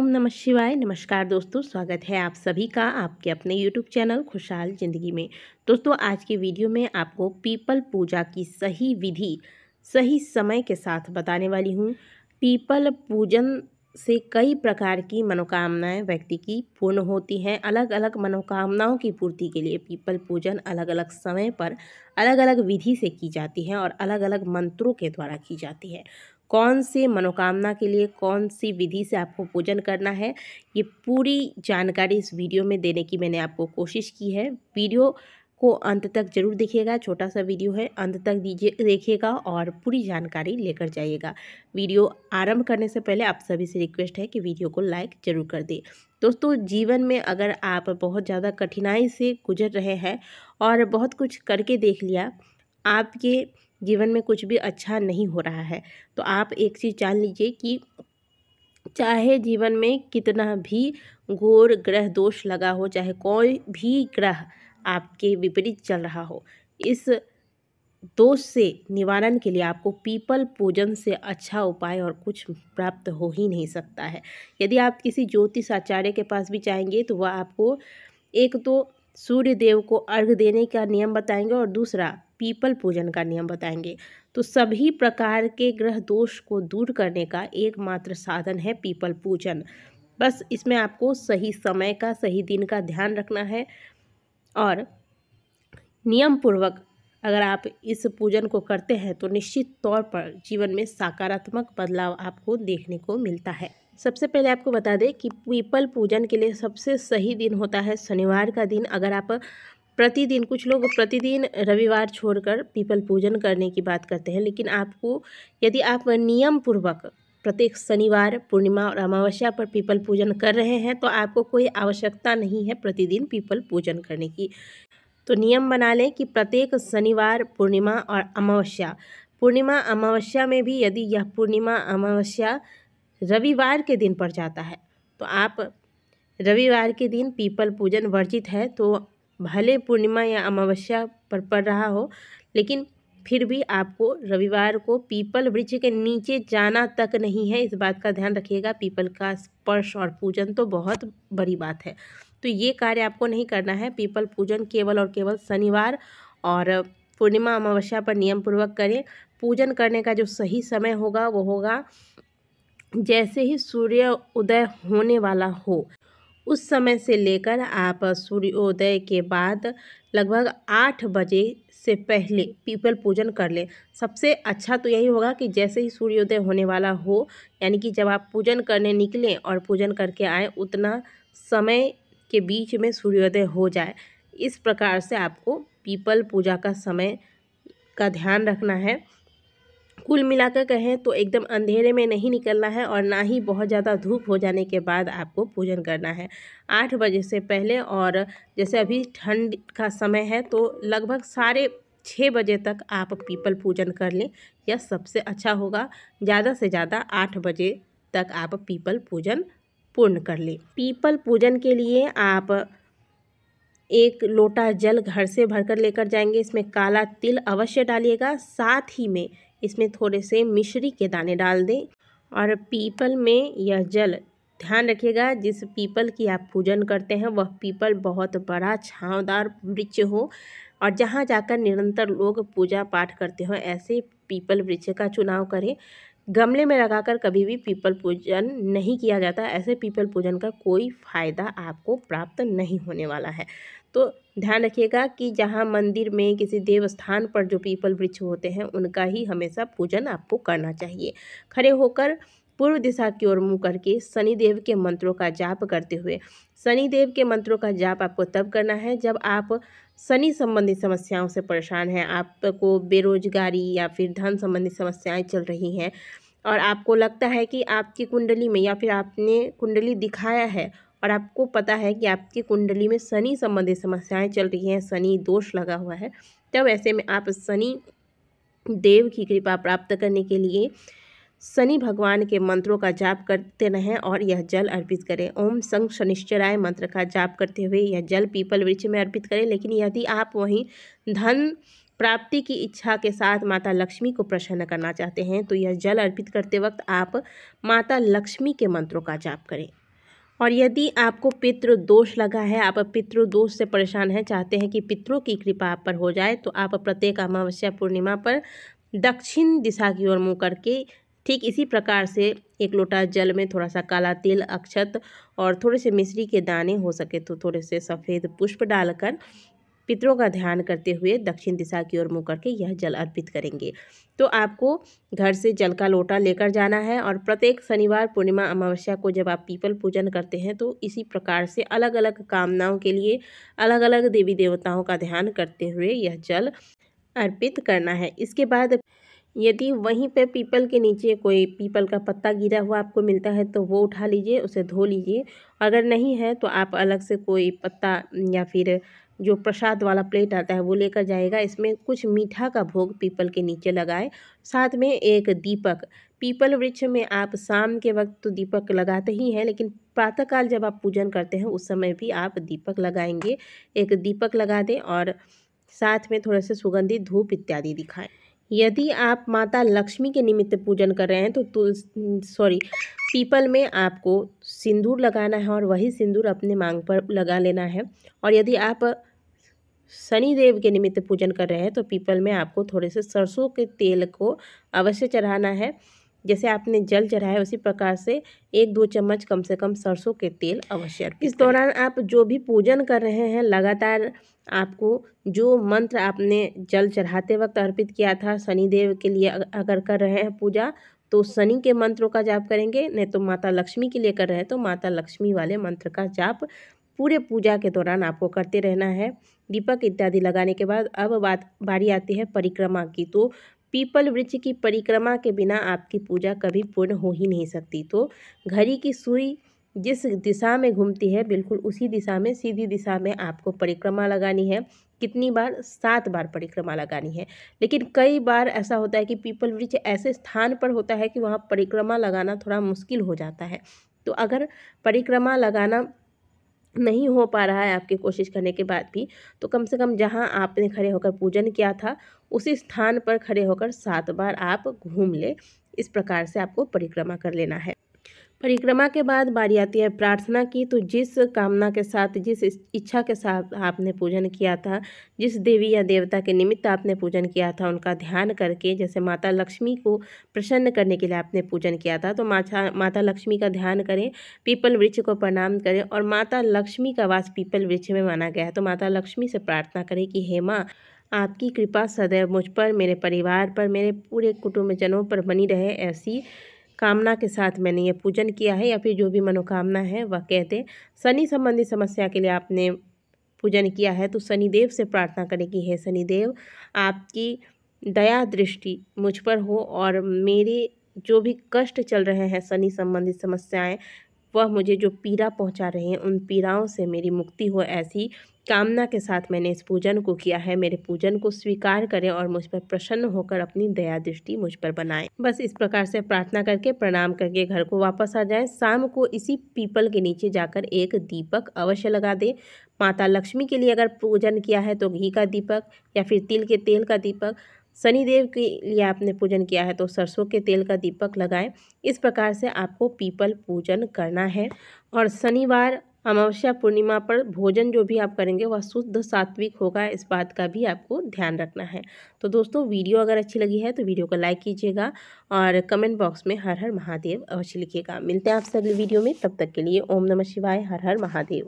ओम नमः शिवाय। नमस्कार दोस्तों, स्वागत है आप सभी का आपके अपने यूट्यूब चैनल खुशहाल ज़िंदगी में। दोस्तों, आज के वीडियो में आपको पीपल पूजा की सही विधि सही समय के साथ बताने वाली हूँ। पीपल पूजन से कई प्रकार की मनोकामनाएं व्यक्ति की पूर्ण होती हैं। अलग अलग मनोकामनाओं की पूर्ति के लिए पीपल पूजन अलग अलग समय पर अलग अलग विधि से की जाती है और अलग अलग मंत्रों के द्वारा की जाती है। कौन से मनोकामना के लिए कौन सी विधि से आपको पूजन करना है, ये पूरी जानकारी इस वीडियो में देने की मैंने आपको कोशिश की है। वीडियो को अंत तक जरूर देखिएगा, छोटा सा वीडियो है, अंत तक देखिएगा और पूरी जानकारी लेकर जाइएगा। वीडियो आरंभ करने से पहले आप सभी से रिक्वेस्ट है कि वीडियो को लाइक जरूर कर दें। दोस्तों, जीवन में अगर आप बहुत ज़्यादा कठिनाई से गुजर रहे हैं और बहुत कुछ करके देख लिया, आपके जीवन में कुछ भी अच्छा नहीं हो रहा है, तो आप एक चीज़ जान लीजिए कि चाहे जीवन में कितना भी घोर ग्रह दोष लगा हो, चाहे कोई भी ग्रह आपके विपरीत चल रहा हो, इस दोष से निवारण के लिए आपको पीपल पूजन से अच्छा उपाय और कुछ प्राप्त हो ही नहीं सकता है। यदि आप किसी ज्योतिष आचार्य के पास भी जाएंगे तो वह आपको एक तो सूर्य देव को अर्घ देने का नियम बताएंगे और दूसरा पीपल पूजन का नियम बताएंगे। तो सभी प्रकार के ग्रह दोष को दूर करने का एकमात्र साधन है पीपल पूजन। बस इसमें आपको सही समय का सही दिन का ध्यान रखना है और नियम पूर्वक अगर आप इस पूजन को करते हैं तो निश्चित तौर पर जीवन में सकारात्मक बदलाव आपको देखने को मिलता है। सबसे पहले आपको बता दें कि पीपल पूजन के लिए सबसे सही दिन होता है शनिवार का दिन। अगर आप प्रतिदिन, कुछ लोग प्रतिदिन रविवार छोड़कर पीपल पूजन करने की बात करते हैं, लेकिन आपको यदि आप नियम पूर्वक प्रत्येक शनिवार, पूर्णिमा और अमावस्या पर पीपल पूजन कर रहे हैं तो आपको कोई आवश्यकता नहीं है प्रतिदिन पीपल पूजन करने की। तो नियम बना लें कि प्रत्येक शनिवार, पूर्णिमा और अमावस्या, पूर्णिमा अमावस्या में भी यदि यह पूर्णिमा अमावस्या रविवार के दिन पड़ जाता है तो आप रविवार के दिन पीपल पूजन वर्जित है। तो भले पूर्णिमा या अमावस्या पर पड़ रहा हो, लेकिन फिर भी आपको रविवार को पीपल वृक्ष के नीचे जाना तक नहीं है, इस बात का ध्यान रखिएगा। पीपल का स्पर्श और पूजन तो बहुत बड़ी बात है, तो ये कार्य आपको नहीं करना है। पीपल पूजन केवल और केवल शनिवार और पूर्णिमा अमावस्या पर नियम पूर्वक करें। पूजन करने का जो सही समय होगा वो होगा जैसे ही सूर्य उदय होने वाला हो, उस समय से लेकर आप सूर्योदय के बाद लगभग 8 बजे से पहले पीपल पूजन कर लें। सबसे अच्छा तो यही होगा कि जैसे ही सूर्योदय होने वाला हो, यानी कि जब आप पूजन करने निकलें और पूजन करके आएँ, उतना समय के बीच में सूर्योदय हो जाए। इस प्रकार से आपको पीपल पूजा का समय का ध्यान रखना है। कुल मिलाकर कहें तो एकदम अंधेरे में नहीं निकलना है और ना ही बहुत ज़्यादा धूप हो जाने के बाद आपको पूजन करना है। 8 बजे से पहले, और जैसे अभी ठंड का समय है तो लगभग 6:30 बजे तक आप पीपल पूजन कर लें, यह सबसे अच्छा होगा। ज़्यादा से ज़्यादा 8 बजे तक आप पीपल पूजन पूर्ण कर लें। पीपल पूजन के लिए आप 1 लोटा जल घर से भरकर लेकर जाएंगे। इसमें काला तिल अवश्य डालिएगा, साथ ही में इसमें थोड़े से मिश्री के दाने डाल दें। और पीपल में यह जल, ध्यान रखिएगा जिस पीपल की आप पूजन करते हैं वह पीपल बहुत बड़ा छांवदार वृक्ष हो और जहाँ जाकर निरंतर लोग पूजा पाठ करते हो, ऐसे पीपल वृक्ष का चुनाव करें। गमले में लगाकर कभी भी पीपल पूजन नहीं किया जाता। ऐसे पीपल पूजन का कोई फ़ायदा आपको प्राप्त नहीं होने वाला है। तो ध्यान रखिएगा कि जहाँ मंदिर में, किसी देव स्थान पर जो पीपल वृक्ष होते हैं उनका ही हमेशा पूजन आपको करना चाहिए। खड़े होकर पूर्व दिशा की ओर मुँह करके शनिदेव के मंत्रों का जाप करते हुए, शनिदेव के मंत्रों का जाप आपको तब करना है जब आप शनि संबंधी समस्याओं से परेशान हैं, आपको बेरोजगारी या फिर धन संबंधी समस्याएं चल रही हैं और आपको लगता है कि आपकी कुंडली में, या फिर आपने कुंडली दिखाया है और आपको पता है कि आपकी कुंडली में शनि संबंधी समस्याएं चल रही हैं, शनि दोष लगा हुआ है, तब ऐसे में आप शनि देव की कृपा प्राप्त करने के लिए शनि भगवान के मंत्रों का जाप करते रहें और यह जल अर्पित करें। ओम संग शनिश्चराय मंत्र का जाप करते हुए यह जल पीपल वृक्ष में अर्पित करें। लेकिन यदि आप वहीं धन प्राप्ति की इच्छा के साथ माता लक्ष्मी को प्रसन्न करना चाहते हैं तो यह जल अर्पित करते वक्त आप माता लक्ष्मी के मंत्रों का जाप करें। और यदि आपको पितृ दोष लगा है, आप पितृ दोष से परेशान हैं, चाहते हैं कि पितरों की कृपा आप पर हो जाए, तो आप प्रत्येक अमावस्या पूर्णिमा पर दक्षिण दिशा की ओर मुँह करके ठीक इसी प्रकार से एक लोटा जल में थोड़ा सा काला तिल, अक्षत और थोड़े से मिश्री के दाने, हो सके तो थोड़े से सफ़ेद पुष्प डालकर पितरों का ध्यान करते हुए दक्षिण दिशा की ओर मुँह करके यह जल अर्पित करेंगे। तो आपको घर से जल का लोटा लेकर जाना है और प्रत्येक शनिवार, पूर्णिमा, अमावस्या को जब आप पीपल पूजन करते हैं तो इसी प्रकार से अलग अलग कामनाओं के लिए अलग अलग देवी देवताओं का ध्यान करते हुए यह जल अर्पित करना है। इसके बाद यदि वहीं पे पीपल के नीचे कोई पीपल का पत्ता गिरा हुआ आपको मिलता है तो वो उठा लीजिए, उसे धो लीजिए। अगर नहीं है तो आप अलग से कोई पत्ता या फिर जो प्रसाद वाला प्लेट आता है वो लेकर जाएगा। इसमें कुछ मीठा का भोग पीपल के नीचे लगाए, साथ में एक दीपक। पीपल वृक्ष में आप शाम के वक्त तो दीपक लगाते ही हैं, लेकिन प्रातःकाल जब आप पूजन करते हैं उस समय भी आप दीपक लगाएंगे। एक दीपक लगा दें और साथ में थोड़े से सुगंधित धूप इत्यादि दिखाएं। यदि आप माता लक्ष्मी के निमित्त पूजन कर रहे हैं तो पीपल में आपको सिंदूर लगाना है और वही सिंदूर अपने मांग पर लगा लेना है। और यदि आप शनि देव के निमित्त पूजन कर रहे हैं तो पीपल में आपको थोड़े से सरसों के तेल को अवश्य चढ़ाना है। जैसे आपने जल चढ़ाया उसी प्रकार से 1-2 चम्मच कम से कम सरसों के तेल अवश्य अर्पित। इस दौरान आप जो भी पूजन कर रहे हैं, लगातार आपको जो मंत्र आपने जल चढ़ाते वक्त अर्पित किया था शनिदेव के लिए, अगर कर रहे हैं पूजा तो शनि के मंत्रों का जाप करेंगे, नहीं तो माता लक्ष्मी के लिए कर रहे हैं तो माता लक्ष्मी वाले मंत्र का जाप पूरे पूजा के दौरान आपको करते रहना है। दीपक इत्यादि लगाने के बाद अब बारी आती है परिक्रमा की। तो पीपल वृक्ष की परिक्रमा के बिना आपकी पूजा कभी पूर्ण हो ही नहीं सकती। तो घड़ी की सुई जिस दिशा में घूमती है बिल्कुल उसी दिशा में, सीधी दिशा में आपको परिक्रमा लगानी है। कितनी बार? 7 बार परिक्रमा लगानी है। लेकिन कई बार ऐसा होता है कि पीपल वृक्ष ऐसे स्थान पर होता है कि वहाँ परिक्रमा लगाना थोड़ा मुश्किल हो जाता है। तो अगर परिक्रमा लगाना नहीं हो पा रहा है आपके कोशिश करने के बाद भी, तो कम से कम जहां आपने खड़े होकर पूजन किया था उसी स्थान पर खड़े होकर 7 बार आप घूम ले। इस प्रकार से आपको परिक्रमा कर लेना है। परिक्रमा के बाद बारी आती है प्रार्थना की। तो जिस कामना के साथ, जिस इच्छा के साथ आपने पूजन किया था, जिस देवी या देवता के निमित्त आपने पूजन किया था, उनका ध्यान करके, जैसे माता लक्ष्मी को प्रसन्न करने के लिए आपने पूजन किया था तो माता लक्ष्मी का ध्यान करें, पीपल वृक्ष को प्रणाम करें। और माता लक्ष्मी का वास पीपल वृक्ष में माना गया है तो माता लक्ष्मी से प्रार्थना करें कि हे माँ, आपकी कृपा सदैव मुझ पर, मेरे परिवार पर, मेरे पूरे कुटुंबजनों पर बनी रहे। ऐसी कामना के साथ मैंने ये पूजन किया है, या फिर जो भी मनोकामना है वह कहते। शनि संबंधी समस्या के लिए आपने पूजन किया है तो शनिदेव से प्रार्थना करें कि हे शनिदेव, आपकी दया दृष्टि मुझ पर हो और मेरे जो भी कष्ट चल रहे हैं, शनि संबंधित समस्याएं, वह मुझे जो पीड़ा पहुंचा रही हैं उन पीड़ाओं से मेरी मुक्ति हो। ऐसी कामना के साथ मैंने इस पूजन को किया है। मेरे पूजन को स्वीकार करें और मुझ पर प्रसन्न होकर अपनी दया दृष्टि मुझ पर बनाएं। बस इस प्रकार से प्रार्थना करके, प्रणाम करके घर को वापस आ जाएं। शाम को इसी पीपल के नीचे जाकर एक दीपक अवश्य लगा दें। माता लक्ष्मी के लिए अगर पूजन किया है तो घी का दीपक या फिर तिल के तेल का दीपक, शनिदेव के लिए आपने पूजन किया है तो सरसों के तेल का दीपक लगाएं। इस प्रकार से आपको पीपल पूजन करना है। और शनिवार, अमावस्या, पूर्णिमा पर भोजन जो भी आप करेंगे वह शुद्ध सात्विक होगा, इस बात का भी आपको ध्यान रखना है। तो दोस्तों, वीडियो अगर अच्छी लगी है तो वीडियो को लाइक कीजिएगा और कमेंट बॉक्स में हर हर महादेव अवश्य लिखिएगा। मिलते हैं आपसे अगली वीडियो में, तब तक के लिए ओम नमः शिवाय, हर हर महादेव।